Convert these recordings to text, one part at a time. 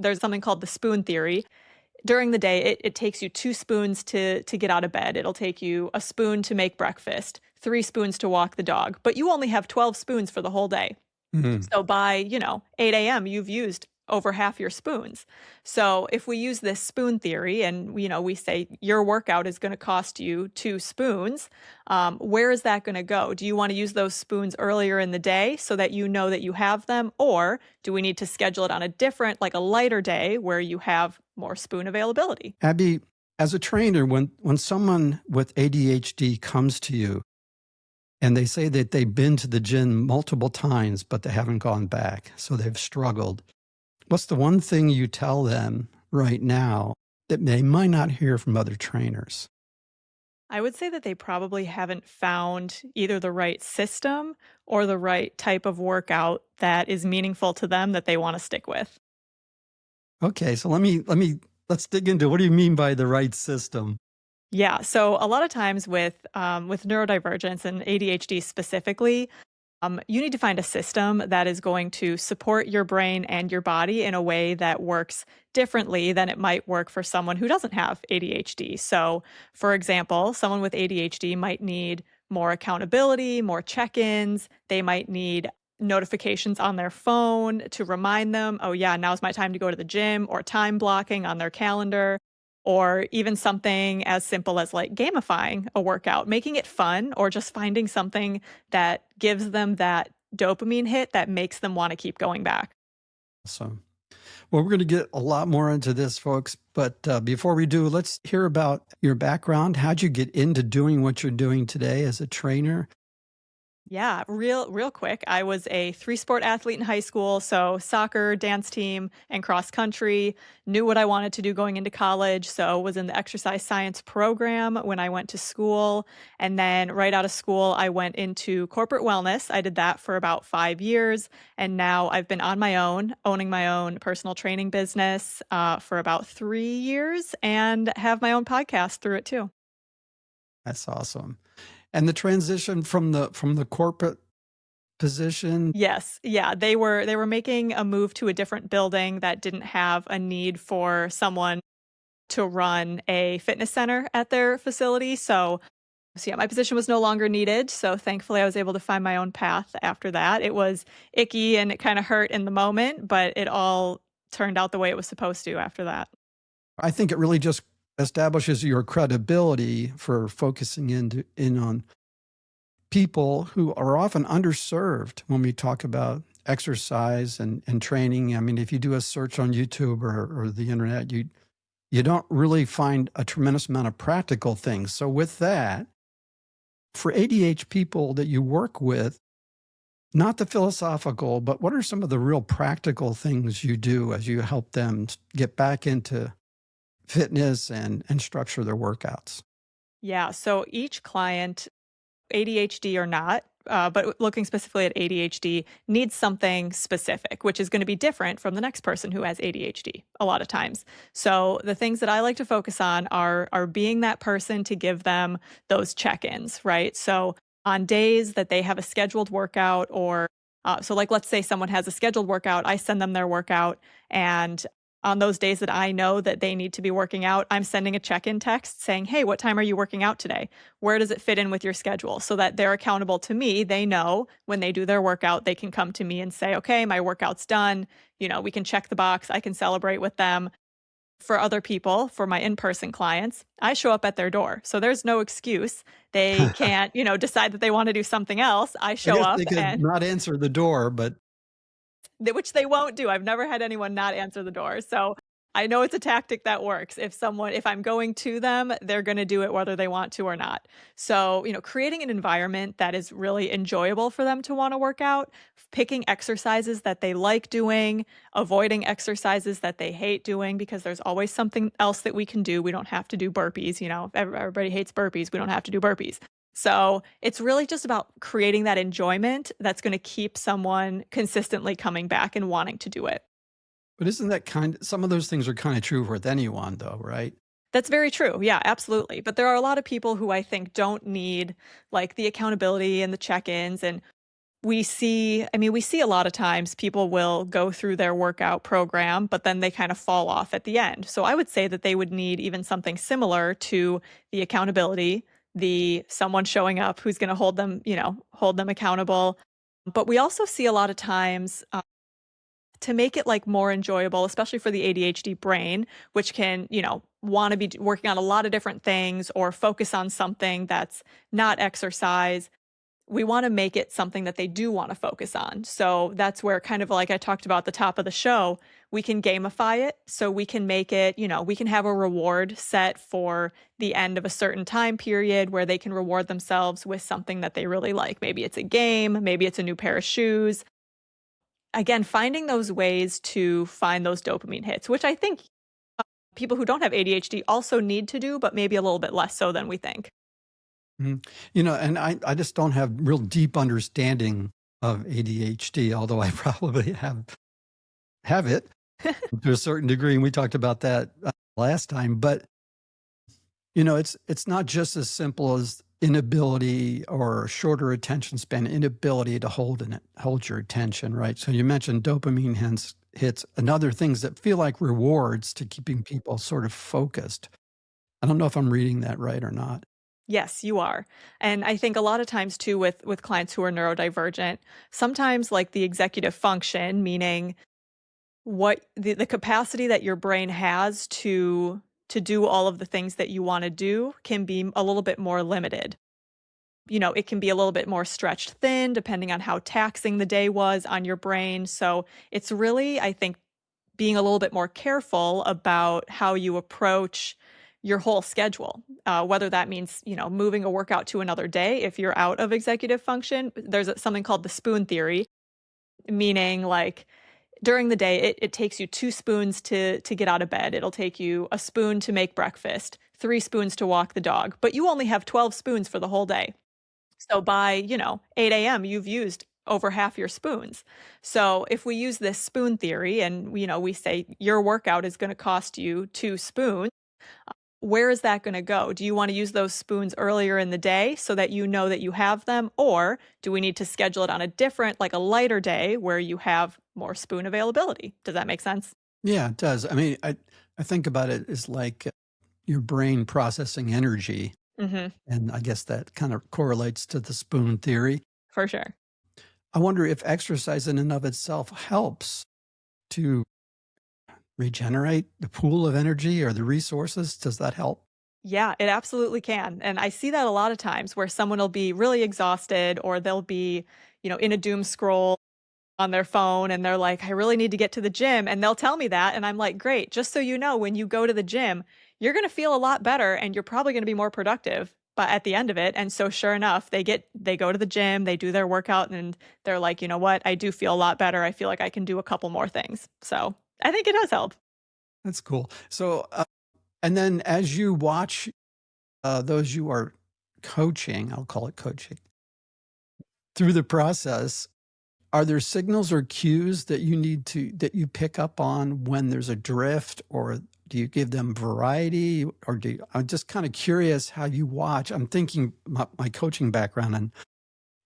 there's something called the spoon theory. During the day, it takes you 2 spoons to get out of bed. It'll take you a spoon to make breakfast, 3 spoons to walk the dog, but you only have 12 spoons for the whole day. Mhm. So by, 8 a.m., you've used over half your spoons. So if we use this spoon theory and, we say your workout is going to cost you 2 spoons, where is that going to go? Do you want to use those spoons earlier in the day so that you know that you have them? Or do we need to schedule it on a different, like a lighter day where you have more spoon availability? Abby, as a trainer, when someone with ADHD comes to you and they say that they've been to the gym multiple times, but they haven't gone back, so they've struggled, what's the one thing you tell them right now that they might not hear from other trainers? I would say that they probably haven't found either the right system or the right type of workout that is meaningful to them that they want to stick with. Okay, so let's dig into what do you mean by the right system? Yeah, so a lot of times with neurodivergence and ADHD specifically, you need to find a system that is going to support your brain and your body in a way that works differently than it might work for someone who doesn't have ADHD. So, for example, someone with ADHD might need more accountability, more check ins. They might need notifications on their phone to remind them, oh, yeah, now's my time to go to the gym, or time blocking on their calendar. Or even something as simple as like gamifying a workout, making it fun, or just finding something that gives them that dopamine hit that makes them want to keep going back. So, well, we're going to get a lot more into this, folks. But before we do, let's hear about your background. How'd you get into doing what you're doing today as a trainer? Yeah, real quick. I was a 3-sport athlete in high school, so soccer, dance team, and cross country. Knew what I wanted to do going into college, so was in the exercise science program when I went to school. And then right out of school, I went into corporate wellness. I did that for about 5 years, and now I've been on my own, owning my own personal training business for about 3 years, and have my own podcast through it too. That's awesome. And the transition from the corporate position. Yes. Yeah, they were making a move to a different building that didn't have a need for someone to run a fitness center at their facility. So yeah, my position was no longer needed. So thankfully I was able to find my own path after that. It was icky and it kind of hurt in the moment, but it all turned out the way it was supposed to after that. I think it really just establishes your credibility for focusing in on people who are often underserved when we talk about exercise and training. I mean, if you do a search on YouTube or the internet, you don't really find a tremendous amount of practical things. So with that, for ADHD people that you work with, not the philosophical, but what are some of the real practical things you do as you help them get back into fitness and structure their workouts? Yeah. So each client, ADHD or not, but looking specifically at ADHD, needs something specific, which is going to be different from the next person who has ADHD a lot of times. So the things that I like to focus on are being that person to give them those check-ins, right? So on days that they have a scheduled workout or so like let's say someone has a scheduled workout, I send them their workout, and on those days that I know that they need to be working out, I'm sending a check-in text saying, "Hey, what time are you working out today? Where does it fit in with your schedule?" So that they're accountable to me. They know when they do their workout, they can come to me and say, "Okay, my workout's done." We can check the box. I can celebrate with them. For other people, for my in-person clients, I show up at their door. So there's no excuse. They can't, decide that they want to do something else. I I show guess up they could and not answer the door, but which they won't do. I've never had anyone not answer the door. So I know it's a tactic that works. If I'm going to them, they're going to do it whether they want to or not. So, creating an environment that is really enjoyable for them to want to work out, picking exercises that they like doing, avoiding exercises that they hate doing, because there's always something else that we can do. We don't have to do burpees. Everybody hates burpees. We don't have to do burpees. So it's really just about creating that enjoyment that's going to keep someone consistently coming back and wanting to do it. isn't that some of those things are kind of true with anyone though, right? That's very true. Yeah, absolutely. But there are a lot of people who I think don't need like the accountability and the check-ins. And we see a lot of times people will go through their workout program, but then they kind of fall off at the end. So I would say that they would need even something similar to the accountability, the someone showing up who's going to hold them, hold them accountable. But we also see a lot of times to make it like more enjoyable, especially for the ADHD brain, which can, want to be working on a lot of different things or focus on something that's not exercise. We want to make it something that they do want to focus on. So that's where, kind of like I talked about at the top of the show, we can gamify it. So we can make it, we can have a reward set for the end of a certain time period where they can reward themselves with something that they really like. Maybe it's a game, maybe it's a new pair of shoes. Again, finding those ways to find those dopamine hits, which I think people who don't have ADHD also need to do, but maybe a little bit less so than we think. Mhm. And I just don't have real deep understanding of ADHD, although I probably have it to a certain degree, and we talked about that last time. But it's not just as simple as inability or shorter attention span, inability to hold your attention, right? So you mentioned dopamine hits and other things that feel like rewards to keeping people sort of focused. I don't know if I'm reading that right or not. Yes, you are. And I think a lot of times too with clients who are neurodivergent, sometimes like the executive function, meaning what the capacity that your brain has to do all of the things that you want to do can be a little bit more limited. It can be a little bit more stretched thin depending on how taxing the day was on your brain. So it's really, I think, being a little bit more careful about how you approach your whole schedule, whether that means, moving a workout to another day if you're out of executive function. There's something called the spoon theory, meaning like during the day, it takes you 2 spoons to get out of bed. It'll take you a spoon to make breakfast, 3 spoons to walk the dog, but you only have 12 spoons for the whole day. So by, 8 a.m., you've used over half your spoons. So if we use this spoon theory and, we say your workout is going to cost you 2 spoons, where is that going to go? Do you want to use those spoons earlier in the day so that you know that you have them? Or do we need to schedule it on a different, like a lighter day where you have more spoon availability? Does that make sense? Yeah, it does. I mean, I think about it as like your brain processing energy. Hmm. And I guess that kind of correlates to the spoon theory. For sure. I wonder if exercise in and of itself helps to regenerate the pool of energy or the resources. Does that help? Yeah, it absolutely can. And I see that a lot of times where someone will be really exhausted or they'll be, in a doom scroll on their phone and they're like, I really need to get to the gym. And they'll tell me that. And I'm like, great. Just so you know, when you go to the gym, you're going to feel a lot better and you're probably going to be more productive. But at the end of it, and so sure enough, they go to the gym, they do their workout, and they're like, you know what? I do feel a lot better. I feel like I can do a couple more things. So I think it does help. That's cool. So, and then as you watch those you are coaching, I'll call it coaching, through the process, are there signals or cues that that you pick up on when there's a drift, or do you give them variety, or I'm just kind of curious how you watch. I'm thinking my coaching background and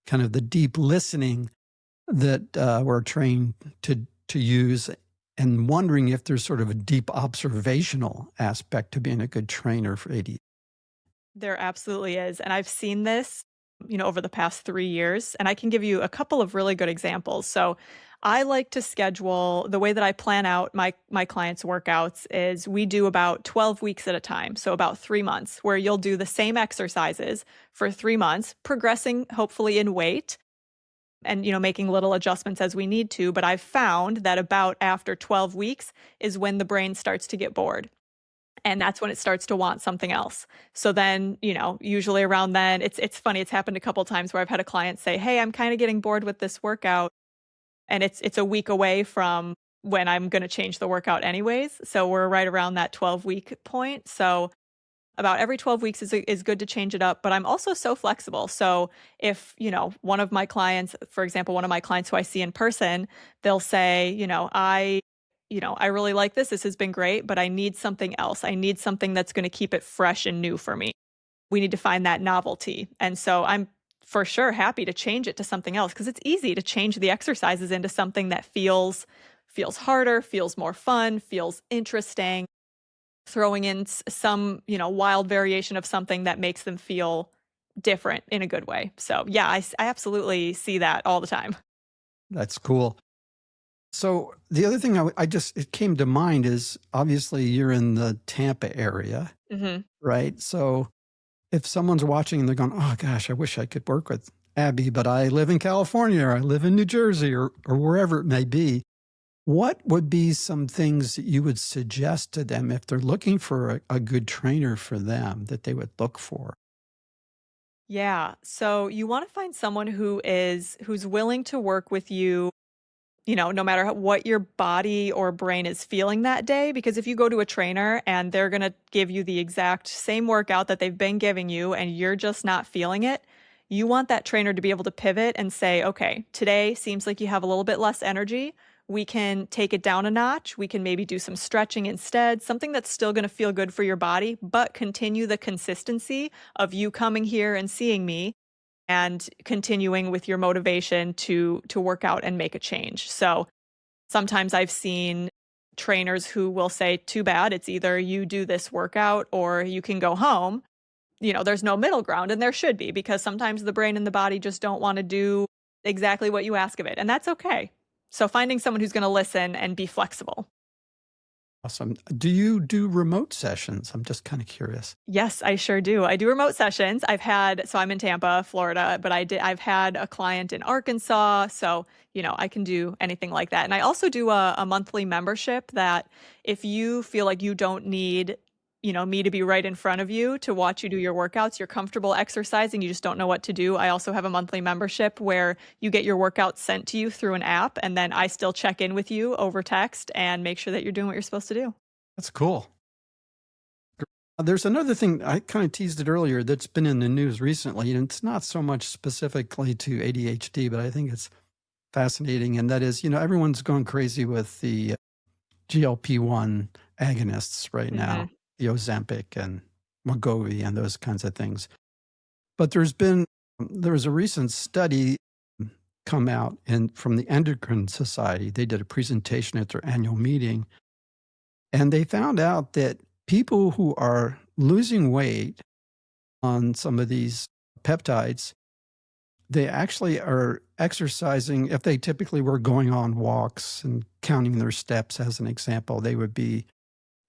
kind of the deep listening that we're trained to use, and wondering if there's sort of a deep observational aspect to being a good trainer for AD. There absolutely is. And I've seen this, over the past 3 years, and I can give you a couple of really good examples. So I like to schedule the way that I plan out my clients' workouts is we do about 12 weeks at a time. So about 3 months, where you'll do the same exercises for 3 months, progressing hopefully in weight and making little adjustments as we need to. But I've found that about after 12 weeks is when the brain starts to get bored. And that's when it starts to want something else. So then, usually around then, it's funny. It's happened a couple times where I've had a client say, "Hey, I'm kind of getting bored with this workout," and it's a week away from when I'm going to change the workout anyways. So we're right around that 12-week point. So about every 12 weeks is good to change it up. But I'm also so flexible. So if one of my clients, for example, one of my clients who I see in person, they'll say, I really like this. This has been great, but I need something else. I need something that's going to keep it fresh and new for me. We need to find that novelty. And so I'm for sure happy to change it to something else because it's easy to change the exercises into something that feels harder, feels more fun, feels interesting, throwing in some, wild variation of something that makes them feel different in a good way. So, yeah, I absolutely see that all the time. That's cool. So the other thing I just it came to mind is obviously you're in the Tampa area, Mhm. right? So if someone's watching and they're going, "Oh gosh, I wish I could work with Abby, but I live in California or I live in New Jersey or wherever it may be," what would be some things that you would suggest to them if they're looking for a good trainer for them that they would look for? Yeah. So you want to find someone who's willing to work with you, no matter what your body or brain is feeling that day. Because if you go to a trainer and they're going to give you the exact same workout that they've been giving you and you're just not feeling it, you want that trainer to be able to pivot and say, okay, today seems like you have a little bit less energy. We can take it down a notch. We can maybe do some stretching instead, something that's still going to feel good for your body, but continue the consistency of you coming here and seeing me and continuing with your motivation to work out and make a change. So sometimes I've seen trainers who will say, too bad, it's either you do this workout or you can go home. There's no middle ground, and there should be, because sometimes the brain and the body just don't want to do exactly what you ask of it, and that's okay. So finding someone who's going to listen and be flexible. Awesome. Do you do remote sessions? I'm just kind of curious. Yes, I sure do. I do remote sessions. So I'm in Tampa, Florida, but I've had a client in Arkansas. So, I can do anything like that. And I also do a monthly membership that if you feel like you don't need, me to be right in front of you to watch you do your workouts, you're comfortable exercising, you just don't know what to do. I also have a monthly membership where you get your workouts sent to you through an app. And then I still check in with you over text and make sure that you're doing what you're supposed to do. That's cool. There's another thing I kind of teased it earlier that's been in the news recently, and it's not so much specifically to ADHD, but I think it's fascinating. And that is, everyone's going crazy with the GLP-1 agonists right now, Hmm. the Ozempic and Wegovy and those kinds of things. But there was a recent study come out from the Endocrine Society. They did a presentation at their annual meeting, and they found out that people who are losing weight on some of these peptides, they actually are exercising. If they typically were going on walks and counting their steps, as an example, they would be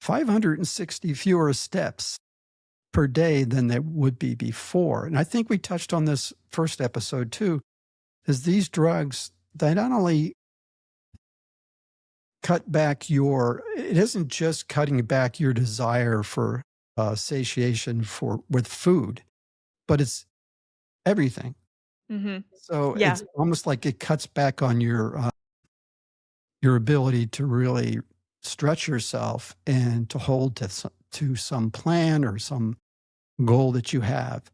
560 fewer steps per day than they would be before. And I think we touched on this first episode too, is these drugs, they not only it isn't just cutting back your desire for satiation with food, but it's everything. Hmm. So Yeah. it's almost like it cuts back on your ability to really stretch yourself and to hold to some plan or some goal that you have.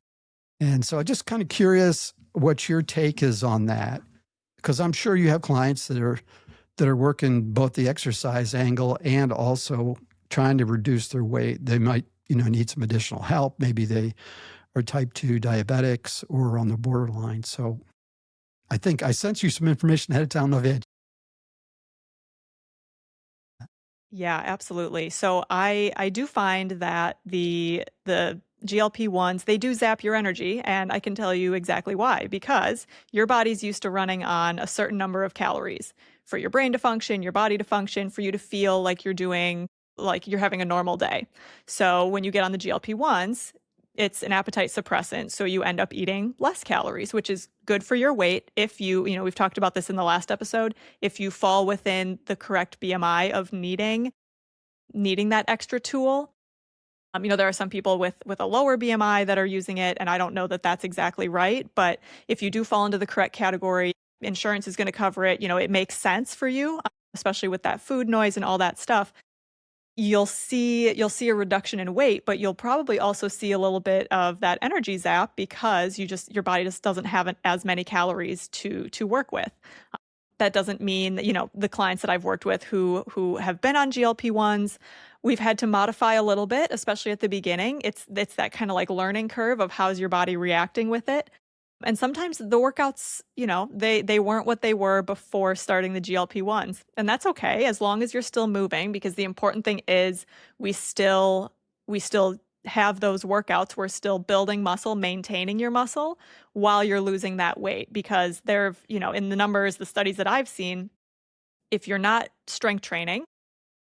And so I'm just kind of curious what your take is on that, because I'm sure you have clients that are working both the exercise angle and also trying to reduce their weight. They might, need some additional help. Maybe they are type 2 diabetics or on the borderline. So I think I sent you some information ahead of time of it. Yeah, absolutely. So I do find that the GLP-1s, they do zap your energy, and I can tell you exactly why, because your body's used to running on a certain number of calories for your brain to function, your body to function, for you to feel like you're having a normal day. So when you get on the GLP-1s, it's an appetite suppressant, so you end up eating less calories, which is good for your weight if we've talked about this in the last episode, if you fall within the correct BMI of needing that extra tool. There are some people with a lower BMI that are using it, and I don't know that that's exactly right. But if you do fall into the correct category, insurance is going to cover it. It makes sense for you, especially with that food noise and all that stuff. You'll see a reduction in weight, but you'll probably also see a little bit of that energy zap because your body just doesn't have as many calories to work with. That doesn't mean that, the clients that I've worked with who have been on GLP-1s, we've had to modify a little bit, especially at the beginning. It's that kind of like learning curve of how's your body reacting with it. And sometimes the workouts, they weren't what they were before starting the GLP-1s, and that's okay as long as you're still moving, because the important thing is we still have those workouts. We're still building muscle, maintaining your muscle while you're losing that weight, because in the numbers, the studies that I've seen, if you're not strength training,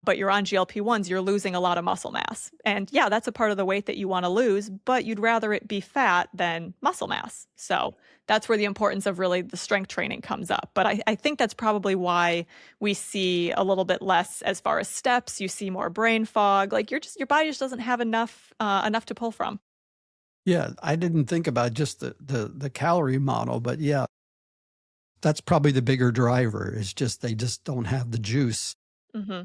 but you're on GLP-1s, you're losing a lot of muscle mass. And yeah, that's a part of the weight that you want to lose, but you'd rather it be fat than muscle mass. So that's where the importance of really the strength training comes up. But I think that's probably why we see a little bit less as far as steps. You see more brain fog. Like your body just doesn't have enough to pull from. Yeah, I didn't think about just the calorie model, but yeah, that's probably the bigger driver is just they just don't have the juice. Hmm.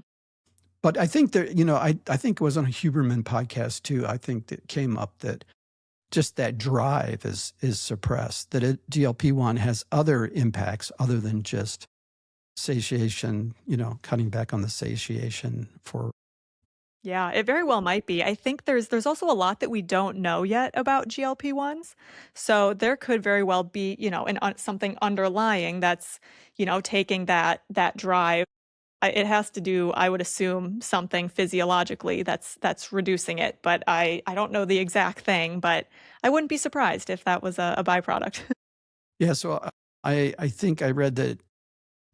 But I think that, I think it was on a Huberman podcast too. I think that came up that just that drive is suppressed, that GLP-1 has other impacts other than just satiation, cutting back on the satiation for. Yeah, it very well might be. I think there's also a lot that we don't know yet about GLP-1s. So there could very well be, something underlying that's, taking that drive. It has to do, I would assume, something physiologically that's reducing it. But I don't know the exact thing, but I wouldn't be surprised if that was a byproduct. Yeah, so I think I read that,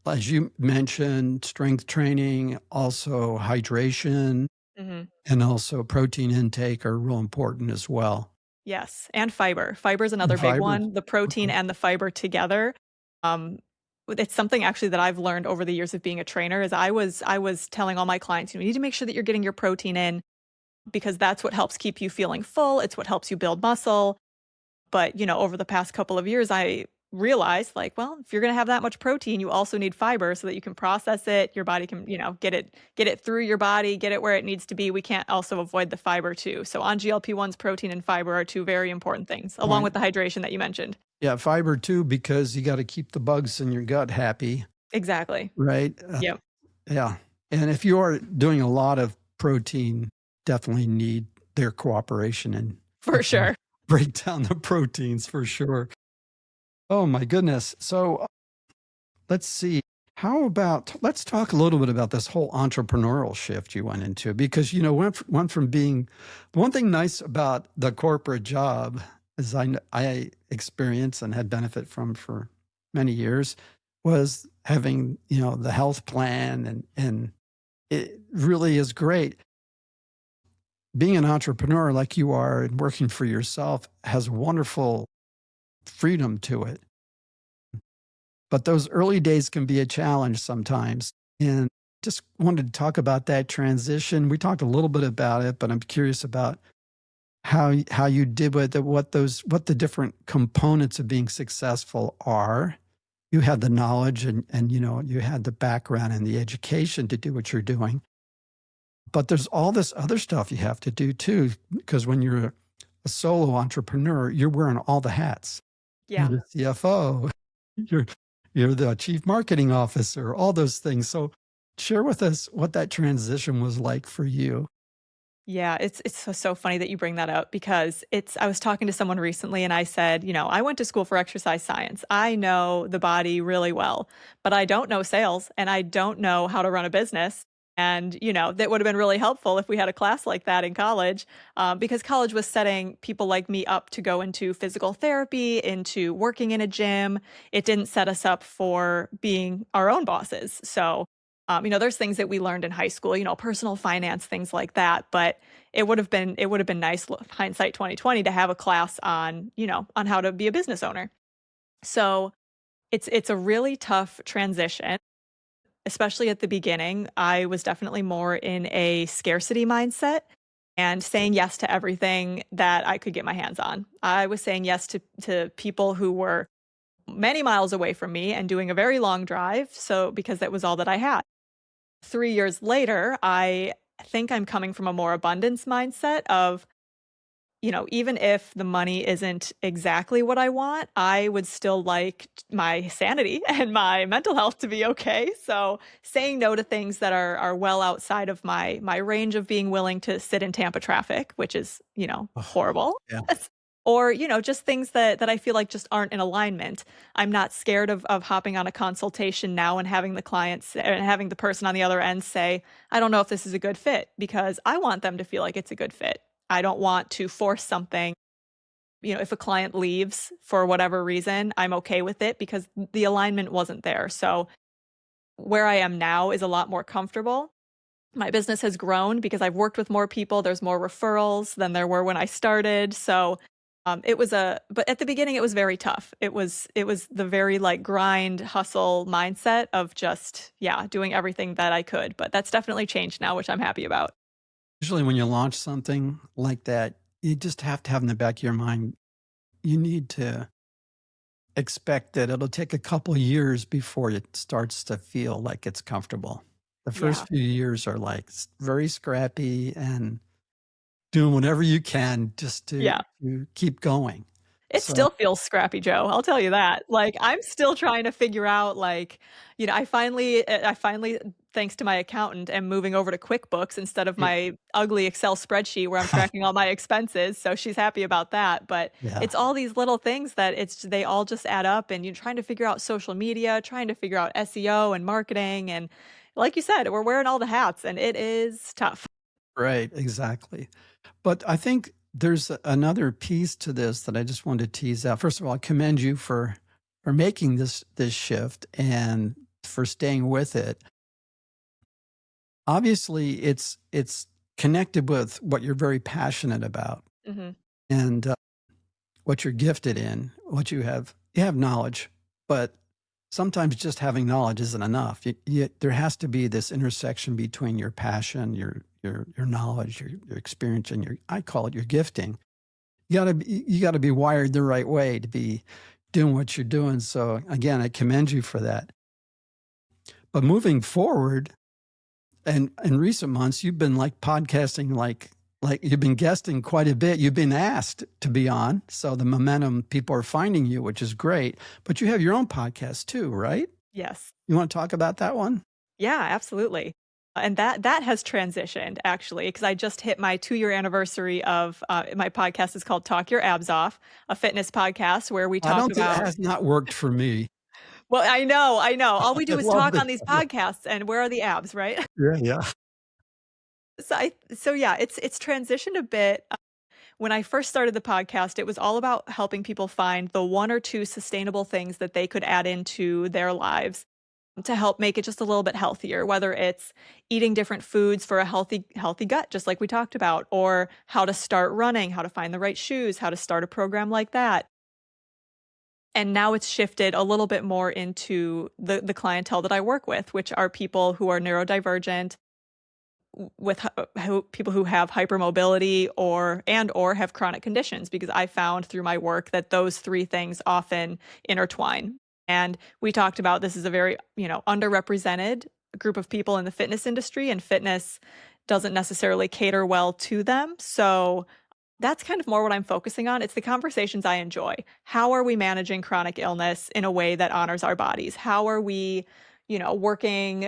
as you mentioned, strength training, also hydration, Hmm. and also protein intake are real important as well. Yes, and fiber. Fiber is And another big fiber. one. The protein Okay. and the fiber together. Um, it's something actually that I've learned over the years of being a trainer. Is I was telling all my clients, you need to make sure that you're getting your protein in, because that's what helps keep you feeling full. It's what helps you build muscle. But, over the past couple of years, I realized, like, well, if you're going to have that much protein, you also need fiber so that you can process it. Your body can, get it through your body, get it where it needs to be. We can't also avoid the fiber too. So on GLP-1s, protein and fiber are two very important things, along with Point. the hydration that you mentioned. Yeah, fiber too, because you got to keep the bugs in your gut happy, Exactly. right? Yep. Yeah. And if you are doing a lot of protein, definitely need their cooperation and For helping sure. break down the proteins for sure. Oh my goodness. So let's see. Let's talk a little bit about this whole entrepreneurial shift you went into, because, went from being, the one thing nice about the corporate job is I experienced and had benefit from for many years was having, the health plan and it really is great. Being an entrepreneur like you are and working for yourself has wonderful freedom to it. But those early days can be a challenge sometimes. And just wanted to talk about that transition. We talked a little bit about it, but I'm curious about how you did with it, what the different components of being successful are. You had the knowledge and you had the background and the education to do what you're doing. But there's all this other stuff you have to do too, because when you're a solo entrepreneur, you're wearing all the hats. You're Yeah. the CFO, you're you're the chief marketing officer, all those things. So share with us what that transition was like for you. Yeah, it's so funny that you bring that up, because I was talking to someone recently and I said, I went to school for exercise science. I know the body really well, but I don't know sales and I don't know how to run a business. And, that would have been really helpful if we had a class like that in college, because college was setting people like me up to go into physical therapy, into working in a gym. It didn't set us up for being our own bosses. So, there's things that we learned in high school, personal finance, things like that. But it would have been nice, hindsight 2020, to have a class on how to be a business owner. So it's a really tough transition, especially at the beginning. I was definitely more in a scarcity mindset and saying yes to everything that I could get my hands on. I was saying yes to people who were many miles away from me and doing a very long drive. So because that was all that I had. 3 years later, I think I'm coming from a more abundance mindset of, even if the money isn't exactly what I want, I would still like my sanity and my mental health to be okay. So saying no to things that are well outside of my range of being willing to sit in Tampa traffic, which is, Oh, horrible. yeah. or, just things that I feel like just aren't in alignment. I'm not scared of hopping on a consultation now and having the clients and having the person on the other end say, I don't know if this is a good fit, because I want them to feel like it's a good fit. I don't want to force something. If a client leaves for whatever reason, I'm okay with it because the alignment wasn't there. So where I am now is a lot more comfortable. My business has grown because I've worked with more people. There's more referrals than there were when I started. So but at the beginning it was very tough. It was the very like grind, hustle mindset of just, yeah, doing everything that I could. But that's definitely changed now, which I'm happy about. Usually when you launch something like that, you just have to have in the back of your mind, you need to expect that it'll take a couple years before it starts to feel like it's comfortable. The Yeah. first few years are like very scrappy and doing whatever you can just Yeah. to keep going. It So still feels scrappy, Joe, I'll tell you that. Like, I'm still trying to figure out, like, I finally, thanks to my accountant, am moving over to QuickBooks instead of y my ugly Excel spreadsheet where I'm tracking all my expenses, so she's happy about that, but yeah, it's all these little things that they all just add up, and you're trying to figure out social media, trying to figure out SEO and marketing, and like you said, we're wearing all the hats, and it is tough. right, exactly. But I think there's another piece to this that I just wanted to tease out. First of all, I commend you for making this shift and for staying with it. Obviously, it's connected with what you're very passionate about Mhm. and what you're gifted in, what you have knowledge, but sometimes just having knowledge isn't enough. There has to be this intersection between your passion, your knowledge, your experience, and your I call it your gifting. You got to be wired the right way to be doing what you're doing. So again, I commend you for that. But moving forward, and in recent months, you've been like podcasting, like you've been guesting quite a bit. You've been asked to be on, so the momentum people are finding you, which is great. But you have your own podcast too, right? Yes. You want to talk about that one? Yeah, absolutely. And that has transitioned actually, because I just hit my 2-year anniversary of my podcast is called Talk Your Abs Off, a fitness podcast where we I talk don't think it about. has not worked for me. Well, I know. All we I do is love talk this. on these podcasts, and where are the abs, right? Yeah, yeah. So yeah, it's transitioned a bit. When I first started the podcast, it was all about helping people find the 1 or 2 sustainable things that they could add into their lives to help make it just a little bit healthier, whether it's eating different foods for a healthy gut, just like we talked about, or how to start running, how to find the right shoes, how to start a program like that. And now it's shifted a little bit more into the clientele that I work with, which are people who are neurodivergent, with people who have hypermobility or have chronic conditions, because I found through my work that those 3 things often intertwine. And we talked about this is a very, underrepresented group of people in the fitness industry, and fitness doesn't necessarily cater well to them. So that's kind of more what I'm focusing on. It's the conversations I enjoy. How are we managing chronic illness in a way that honors our bodies? How are we, working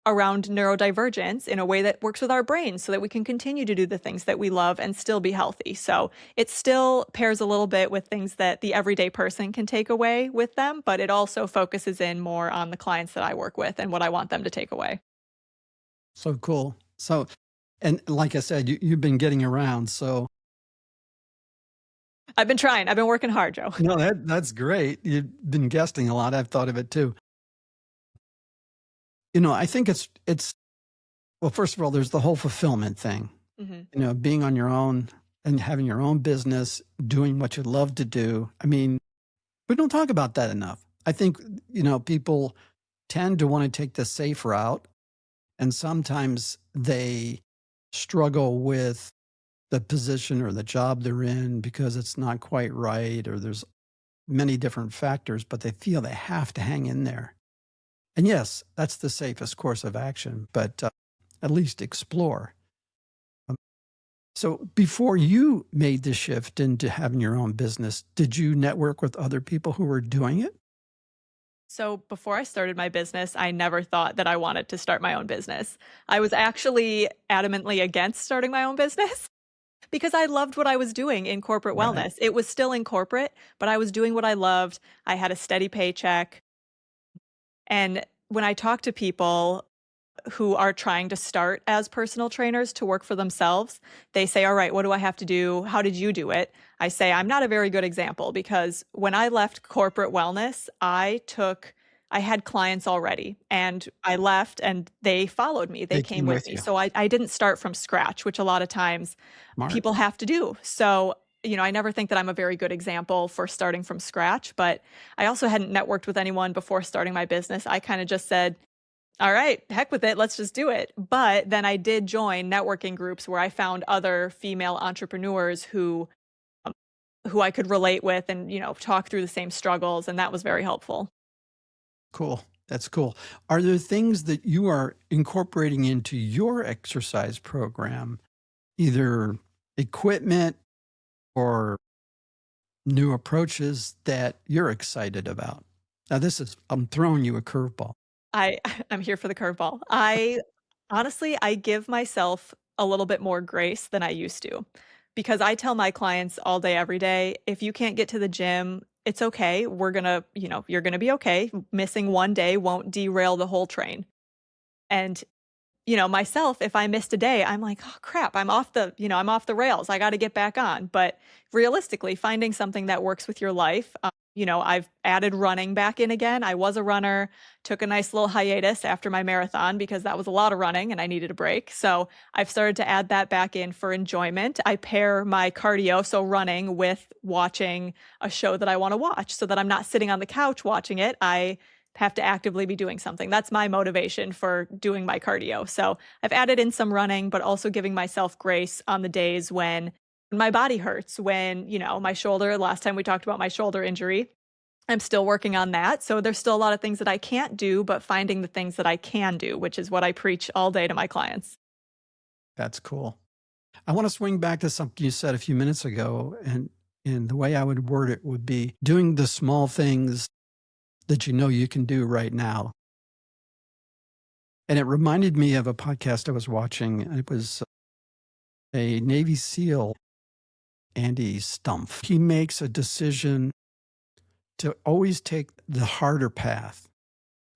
around neurodivergence in a way that works with our brains so that we can continue to do the things that we love and still be healthy. So it still pairs a little bit with things that the everyday person can take away with them, but it also focuses in more on the clients that I work with and what I want them to take away. So cool. So, and like I said, you've been getting around. So, I've been trying. I've been working hard, Joe. no, that's great. You've been guesting a lot. I've thought of it too. I think it's well, first of all, there's the whole fulfillment thing. Mhm. Being on your own and having your own business, doing what you love to do. I mean, we don't talk about that enough. I think, people tend to want to take the safe route, and sometimes they struggle with the position or the job they're in because it's not quite right, or there's many different factors, but they feel they have to hang in there. And yes, that's the safest course of action, but at least explore. Um, So before you made the shift into having your own business, did you network with other people who were doing it? So before I started my business, I never thought that I wanted to start my own business. I was actually adamantly against starting my own business. Because I loved what I was doing in corporate Right. wellness. It was still in corporate, but I was doing what I loved. I had a steady paycheck. And when I talk to people who are trying to start as personal trainers to work for themselves, they say, "All right, what do I have to do? How did you do it?" I say, "I'm not a very good example because when I left corporate wellness, I had clients already and I left and they followed me. They They came came with with me. you. So I didn't start from scratch, which a lot of times Smart. people have to do. So, I never think that I'm a very good example for starting from scratch, but I also hadn't networked with anyone before starting my business. I kind of just said, all right, heck with it, let's just do it. But then I did join networking groups where I found other female entrepreneurs who I could relate with and, talk through the same struggles, and that was very helpful. Cool. That's cool. Are there things that you are incorporating into your exercise program, either equipment or new approaches that you're excited about? Now, I'm throwing you a curveball. I I'm here for the curveball. I honestly, I give myself a little bit more grace than I used to because I tell my clients all day, every day, if you can't get to the gym, it's okay. You're gonna be okay. Missing one day won't derail the whole train. And myself, if I missed a day, I'm like, "Oh, crap, I'm off the rails. I gotta get back on." But realistically, finding something that works with your life, I've added running back in again. I was a runner, took a nice little hiatus after my marathon because that was a lot of running and I needed a break. So I've started to add that back in for enjoyment. I pair my cardio, so running, with watching a show that I wanna watch so that I'm not sitting on the couch watching it. I have to actively be doing something. That's my motivation for doing my cardio. So I've added in some running, but also giving myself grace on the days when my body hurts, when, my shoulder, last time we talked about my shoulder injury, I'm still working on that. So there's still a lot of things that I can't do, but finding the things that I can do, which is what I preach all day to my clients. That's cool. I want to swing back to something you said a few minutes ago. And the way I would word it would be doing the small things that you know you can do right now. And it reminded me of a podcast I was watching. It was a Navy SEAL, Andy Stumpf. He makes a decision to always take the harder path.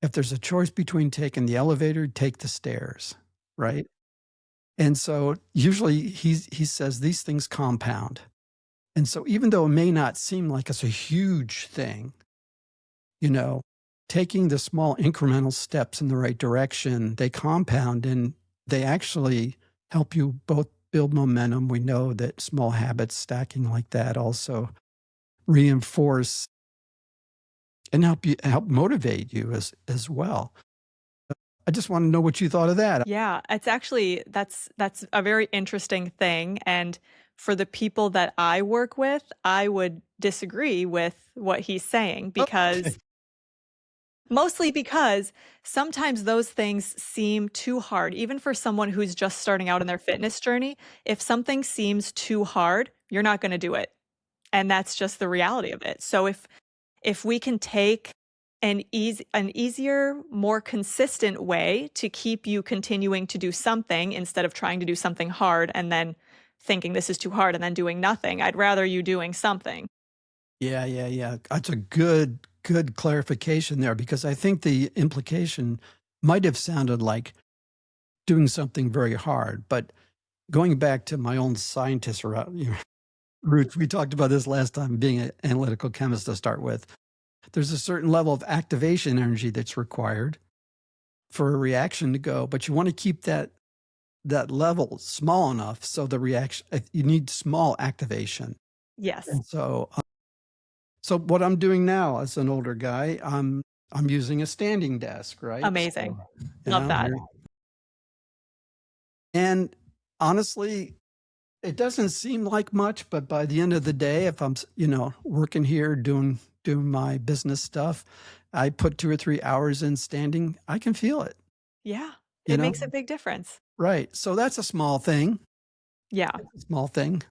If there's a choice between taking the elevator, take the stairs, right? And so usually he says these things compound. And so even though it may not seem like it's a huge thing, you know, taking the small incremental steps in the right direction, they compound and they actually help you both build momentum. We know that small habits stacking like that also reinforce and help motivate you as well. I just want to know what you thought of that. Yeah, it's actually that's a very interesting thing, and for the people that I work with, I would disagree with what he's saying Okay. because sometimes those things seem too hard, even for someone who's just starting out in their fitness journey. If something seems too hard, you're not gonna do it, and that's just the reality of it. So if we can take an easier, more consistent way to keep you continuing to do something instead of trying to do something hard and then thinking this is too hard and then doing nothing, I'd rather you doing something. Yeah, yeah, yeah. That's a good clarification there because I think the implication might have sounded like doing something very hard. But going back to my own scientist roots, we talked about this last time, being an analytical chemist to start with. There's a certain level of activation energy that's required for a reaction to go, but you want to keep that level small enough so the reaction you need small activation. Yes. And so what I'm doing now as an older guy, I'm using a standing desk, right? Amazing. So, Love that. and honestly, it doesn't seem like much, but by the end of the day, if I'm, working here doing my business stuff, I put 2 or 3 hours in standing, I can feel it, Yeah. you It know? makes a big difference. Right. So that's a small thing. Yeah. It's a small thing.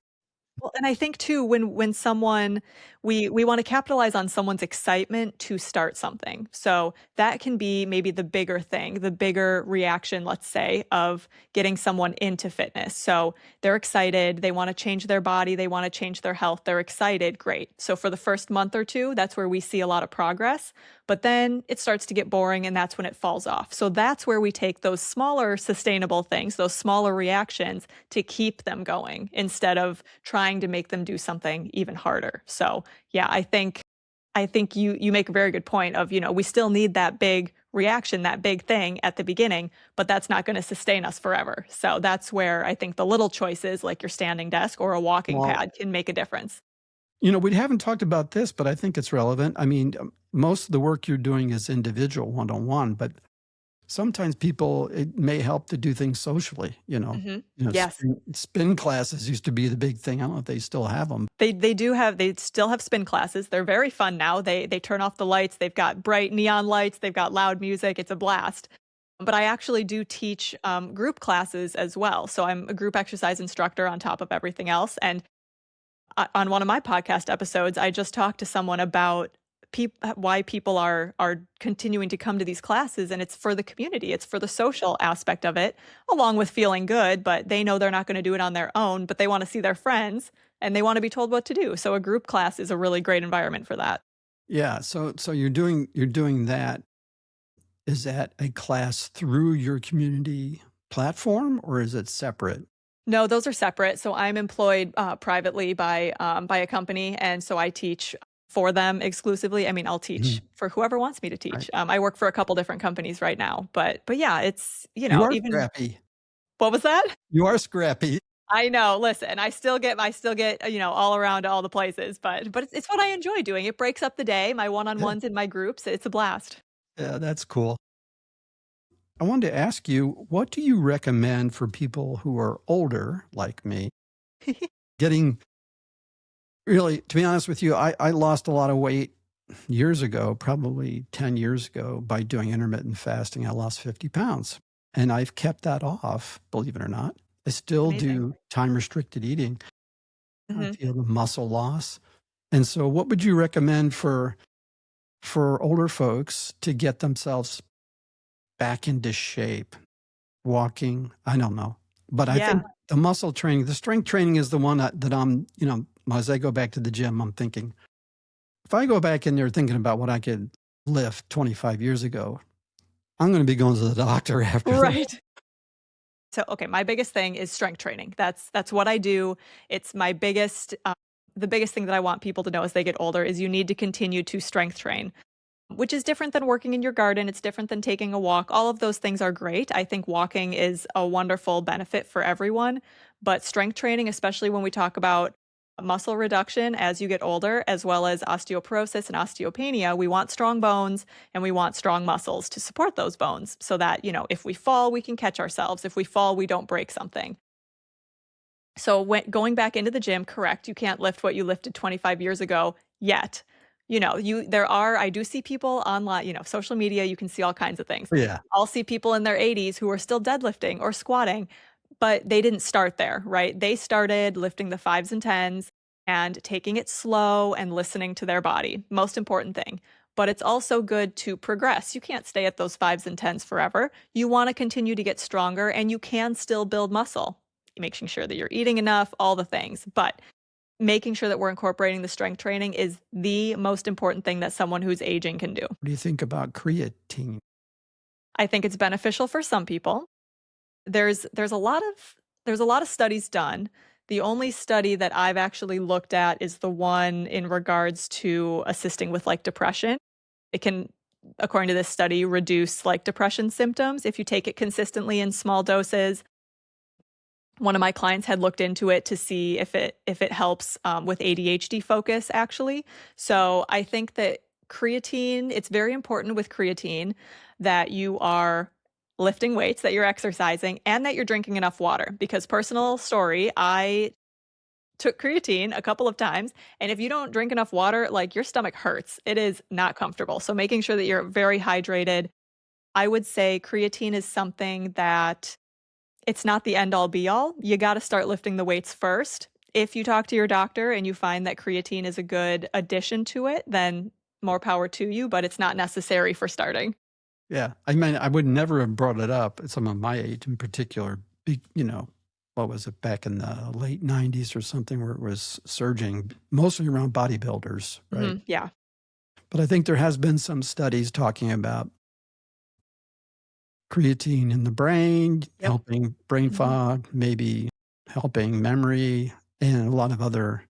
Well, and I think too, when someone we want to capitalize on someone's excitement to start something. So that can be maybe the bigger thing, the bigger reaction, let's say, of getting someone into fitness. So they're excited, they want to change their body, they want to change their health, they're excited, great. So for the first month or two, that's where we see a lot of progress. But then it starts to get boring and that's when it falls off. So that's where we take those smaller sustainable things, those smaller reactions to keep them going instead of trying to make them do something even harder. So, yeah, I think you make a very good point of, we still need that big reaction, that big thing at the beginning, but that's not going to sustain us forever. So that's where I think the little choices like your standing desk or a walking Well, pad can make a difference. we haven't talked about this, but I think it's relevant. I mean, most of the work you're doing is individual, one-on-one, but sometimes people, it may help to do things socially, Mhm. Yes. spin classes used to be the big thing. I don't know if they still have them. They still have spin classes. They're very fun now. They turn off the lights. They've got bright neon lights. They've got loud music. It's a blast. But I actually do teach group classes as well. So I'm a group exercise instructor on top of everything else. And on one of my podcast episodes, I just talked to someone about why people are continuing to come to these classes, and it's for the community. It's for the social aspect of it, along with feeling good. But they know they're not going to do it on their own. But they want to see their friends, and they want to be told what to do. So a group class is a really great environment for that. Yeah. So you're doing that. Is that a class through your community platform or is it separate? No, those are separate. So I'm employed privately by a company, and so I teach for them exclusively. I mean, I'll teach Mhm. for whoever wants me to Right. teach. I work for a couple different companies right now, but yeah, it's You are even scrappy. what was that? You are scrappy. I know. Listen, I still get all around to all the places, but it's what I enjoy doing. It breaks up the day. My one on Yeah, ones in my groups. It's a blast. yeah, that's cool. I wanted to ask you, what do you recommend for people who are older, like me, getting really, to be honest with you, I lost a lot of weight years ago, probably 10 years ago, by doing intermittent fasting. I lost 50 pounds and I've kept that off, believe it or not. I still Amazing. do time restricted eating. I Hmm. feel the muscle loss. And so what would you recommend for older folks to get themselves back into shape? Walking, I don't know. But I Yeah. think the muscle training, the strength training is the one that I'm, as I go back to the gym, I'm thinking, if I go back in there thinking about what I could lift 25 years ago, I'm going to be going to the doctor after that. Right. So, okay, my biggest thing is strength training. That's what I do. It's my biggest the biggest thing that I want people to know as they get older is you need to continue to strength train, which is different than working in your garden. It's different than taking a walk. All of those things are great. I think walking is a wonderful benefit for everyone, but strength training, especially when we talk about muscle reduction as you get older, as well as osteoporosis and osteopenia, we want strong bones and we want strong muscles to support those bones so that, if we fall, we can catch ourselves. If we fall, we don't break something. So going back into the gym, correct, you can't lift what you lifted 25 years ago yet. I do see people online, social media, you can see all kinds of things. Yeah. I'll see people in their 80s who are still deadlifting or squatting, but they didn't start there, right? They started lifting the fives and tens and taking it slow and listening to their body. Most important thing. But it's also good to progress. You can't stay at those fives and tens forever. You want to continue to get stronger and you can still build muscle, making sure that you're eating enough, all the things. But making sure that we're incorporating the strength training is the most important thing that someone who's aging can do. What do you think about creatine? I think it's beneficial for some people. There's a lot of studies done. The only study that I've actually looked at is the one in regards to assisting with like depression. It can, according to this study, reduce like depression symptoms if you take it consistently in small doses. One of my clients had looked into it to see if it helps with ADHD focus, actually. So I think that creatine, it's very important with creatine that you are lifting weights, that you're exercising, and that you're drinking enough water. Because personal story, I took creatine a couple of times, and if you don't drink enough water, like your stomach hurts. It is not comfortable. So making sure that you're very hydrated. I would say creatine is something that it's not the end all be all. You gotta start lifting the weights first. If you talk to your doctor and you find that creatine is a good addition to it, then more power to you, but it's not necessary for starting. Yeah. I mean, I would never have brought it up at some of my age in particular. What was it, back in the late 90s or something, where it was surging, mostly around bodybuilders, right? Yeah. But I think there has been some studies talking about creatine in the brain, Yep. helping brain hmm fog, maybe helping memory, and a lot of other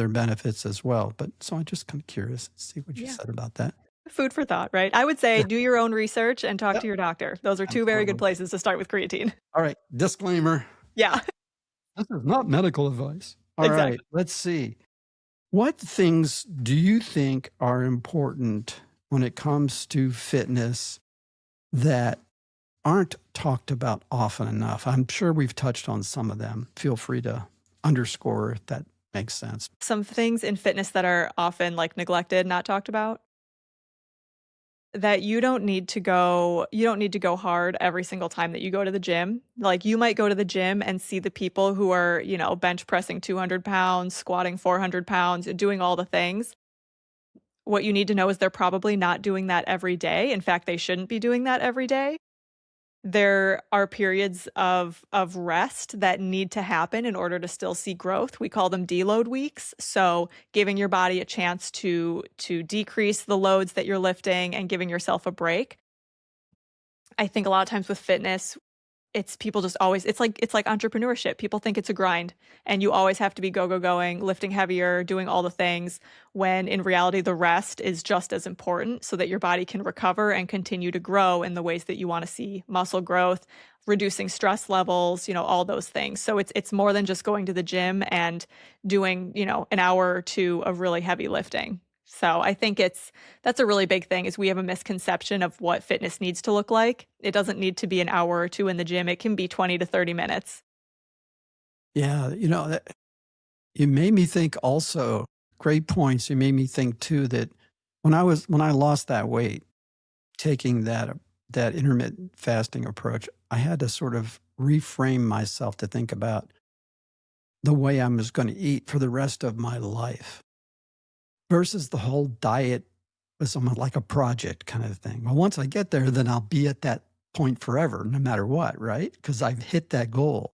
benefits as well. But so I'm just kind of curious to see what you Yeah. said about that. Food for thought, right? I would say Yeah. do your own research and talk Yep. to your doctor. Those are two very good Absolutely. places to start with creatine. All right. Disclaimer. Yeah, This is not medical advice. All right. exactly. Let's see. What things do you think are important when it comes to fitness that aren't talked about often enough? I'm sure we've touched on some of them. Feel free to underscore if that makes sense. Some things in fitness that are often like neglected, not talked about, that you don't need to go hard every single time that you go to the gym. Like, you might go to the gym and see the people who are, bench pressing 200 pounds, squatting 400 pounds, doing all the things. What you need to know is they're probably not doing that every day. In fact, they shouldn't be doing that every day. There are periods of rest that need to happen in order to still see growth. We call them deload weeks. So giving your body a chance to decrease the loads that you're lifting and giving yourself a break. I think a lot of times with fitness, it's people just always it's like entrepreneurship. People think it's a grind and you always have to be going, lifting heavier, doing all the things, when in reality the rest is just as important so that your body can recover and continue to grow in the ways that you want to see muscle growth, reducing stress levels, all those things. So it's more than just going to the gym and doing, an hour or two of really heavy lifting. So I think that's a really big thing, is we have a misconception of what fitness needs to look like. It doesn't need to be an hour or two in the gym. It can be 20 to 30 minutes. Yeah, you made me think also, great points. You made me think too that when I lost that weight, taking that intermittent fasting approach, I had to sort of reframe myself to think about the way I was going to eat for the rest of my life versus the whole diet was somewhat like a project kind of thing. Well, once I get there, then I'll be at that point forever, no matter what, right? Because I've hit that goal.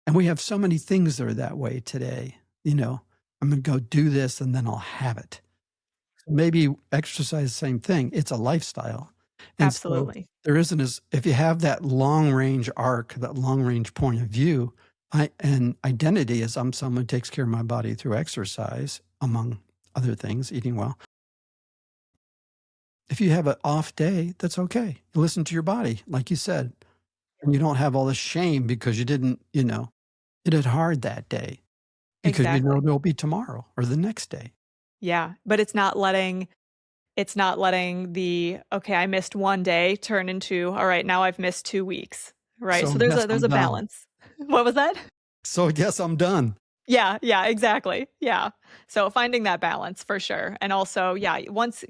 And we have so many things that are that way today. I'm going to go do this and then I'll have it. Maybe exercise, the same thing. It's a lifestyle. And so Absolutely. there isn't if you have that long range arc, that long range point of view, and identity is I'm someone who takes care of my body through exercise, among other things, eating well. If you have an off day, that's okay. You listen to your body, like you said, and you don't have all this shame because you didn't, hit it hard that day because Exactly. there'll be tomorrow or the next day. Yeah, but it's not letting the, okay, I missed one day turn into, all right, now I've missed 2 weeks, right? So So I there's guess a I'm done. balance. What was that? So I guess I'm done. Yeah, exactly. Yeah. So finding that balance for sure. And also, yeah, once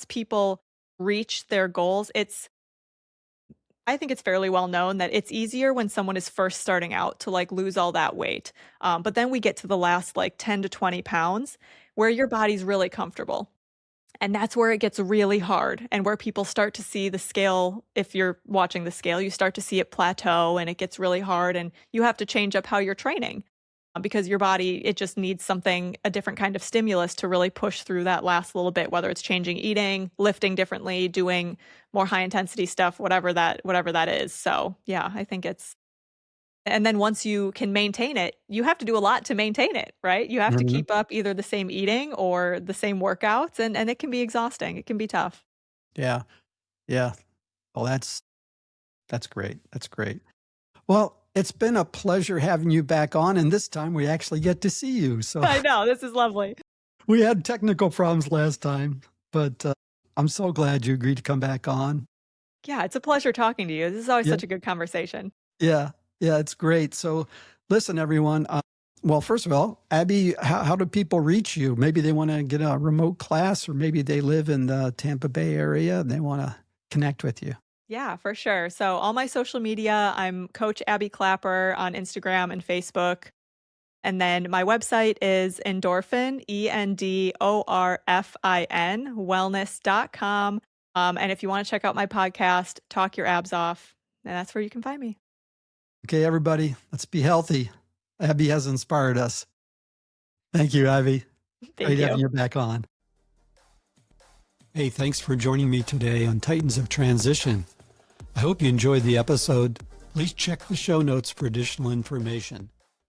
people reach their goals, I think it's fairly well known that it's easier when someone is first starting out to like lose all that weight. But then we get to the last like 10 to 20 pounds where your body's really comfortable. And that's where it gets really hard and where people start to see the scale. If you're watching the scale, you start to see it plateau and it gets really hard and you have to change up how you're training, because your body, it just needs something, a different kind of stimulus to really push through that last little bit, whether it's changing eating, lifting differently, doing more high intensity stuff, whatever that is. So, yeah, I think it's and then once you can maintain it, you have to do a lot to maintain it, right? You have to Mhm. keep up either the same eating or the same workouts, and it can be exhausting. It can be tough. Yeah. Yeah. Well, that's great. That's great. Well, it's been a pleasure having you back on, and this time we actually get to see you. So I know, this is lovely. we had technical problems last time, but I'm so glad you agreed to come back on. Yeah, it's a pleasure talking to you. This is always Yeah. such a good conversation. Yeah. Yeah. It's great. So listen, everyone. Well, first of all, Abby, how do people reach you? Maybe they want to get a remote class, or maybe they live in the Tampa Bay area and they want to connect with you. Yeah, for sure. So all my social media, I'm Coach Abby Clapper on Instagram and Facebook. And then my website is endorphin, ENDORFIN, wellness.com. And if you want to check out my podcast, Talk Your Abs Off, and that's where you can find me. Okay, everybody, let's be healthy. Abby has inspired us. Thank you, Ivy. Great having you back on. Hey, thanks for joining me today on Titans of Transition. I hope you enjoyed the episode. Please check the show notes for additional information.